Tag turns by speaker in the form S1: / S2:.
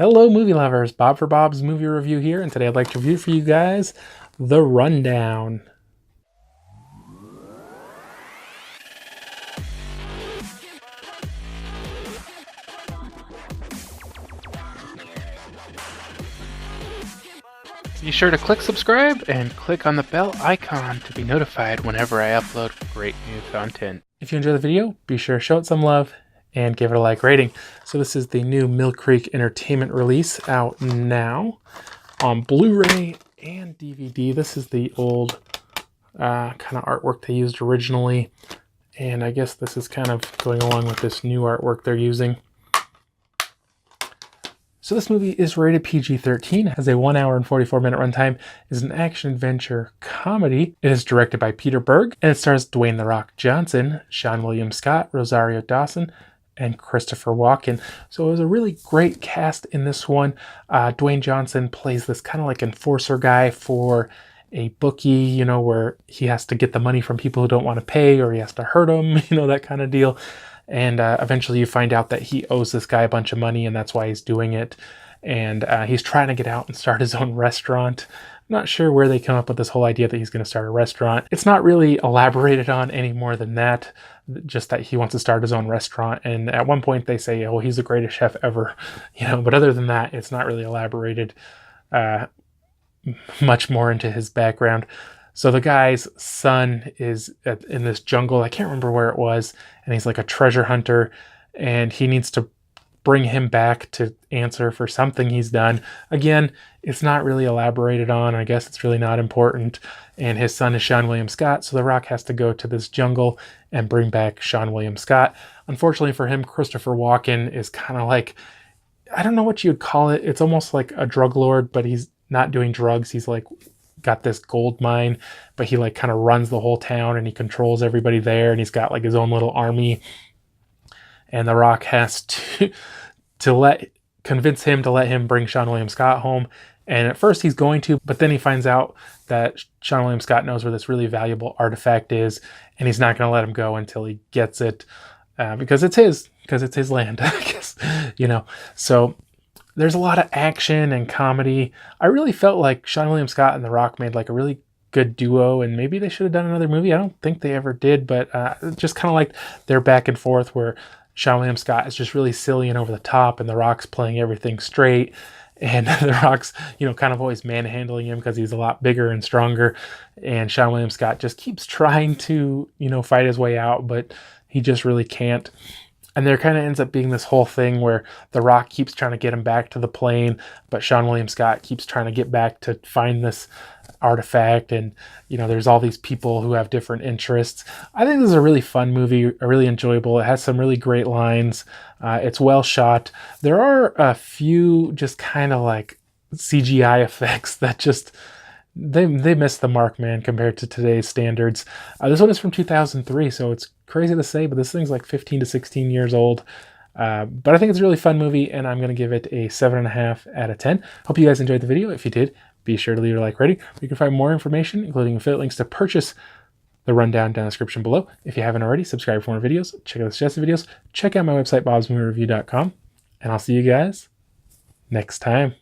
S1: Hello movie lovers, Bob for Bob's Movie Review here, and today I'd like to review for you guys The Rundown. Be sure to click subscribe and click on the bell icon to be notified whenever I upload great new content. If you enjoy the video, be sure to show it some love and give it a like rating. So this is the new Mill Creek Entertainment release out now on Blu-ray and DVD. This is the old kind of artwork they used originally, and I guess this is kind of going along with this new artwork they're using. So this movie is rated PG-13, has a 1 hour and 44-minute runtime, is an action-adventure comedy. It is directed by Peter Berg, and it stars Dwayne "The Rock" Johnson, Seann William Scott, Rosario Dawson, and Christopher Walken. So it was a really great cast in this one. Dwayne Johnson plays this kind of like enforcer guy for a bookie, you know, where he has to get the money from people who don't want to pay, or he has to hurt them, you know, that kind of deal. And eventually you find out that he owes this guy a bunch of money, and that's why he's doing it. And he's trying to get out and start his own restaurant. I'm not sure where they come up with this whole idea that he's going to start a restaurant. It's not really elaborated on any more than that, just that he wants to start his own restaurant. And at one point they say, oh, he's the greatest chef ever, you know, but other than that, it's not really elaborated much more into his background. So the guy's son is in this jungle. I can't remember where it was. And he's like a treasure hunter. And he needs to bring him back to answer for something he's done. Again, it's not really elaborated on. I guess it's really not important. And his son is Seann William Scott. So The Rock has to go to this jungle and bring back Seann William Scott. Unfortunately for him, Christopher Walken is kind of like, I don't know what you'd call it. It's almost like a drug lord, but he's not doing drugs. He's like got this gold mine, but he like kind of runs the whole town and he controls everybody there, and he's got like his own little army. And The Rock has to convince him to let him bring Seann William Scott home. And at first he's going to, but then he finds out that Seann William Scott knows where this really valuable artifact is, and he's not going to let him go until he gets it, because it's his land, I guess, you know. So there's a lot of action and comedy. I really felt like Seann William Scott and The Rock made like a really good duo, and maybe they should have done another movie. I don't think they ever did, but just kind of like their back and forth where Seann William Scott is just really silly and over the top, and The Rock's playing everything straight. And The Rock's, you know, kind of always manhandling him because he's a lot bigger and stronger. And Seann William Scott just keeps trying to, you know, fight his way out, but he just really can't. And there kind of ends up being this whole thing where The Rock keeps trying to get him back to the plane, but Seann William Scott keeps trying to get back to find this artifact. And, you know, there's all these people who have different interests. I think this is a really fun movie, really enjoyable. It has some really great lines. It's well shot. There are a few just kind of like CGI effects that just, they missed the mark, man, compared to today's standards. This one is from 2003, so it's crazy to say, but this thing's like 15 to 16 years old. But I think it's a really fun movie, and I'm going to give it a 7.5 out of 10. Hope you guys enjoyed the video. If you did, be sure to leave a like rating. You can find more information, including affiliate links to purchase The Rundown, down in the description below. If you haven't already, subscribe for more videos. Check out the suggested videos. Check out my website, BOBSMOVIEREVIEW.com. And I'll see you guys next time.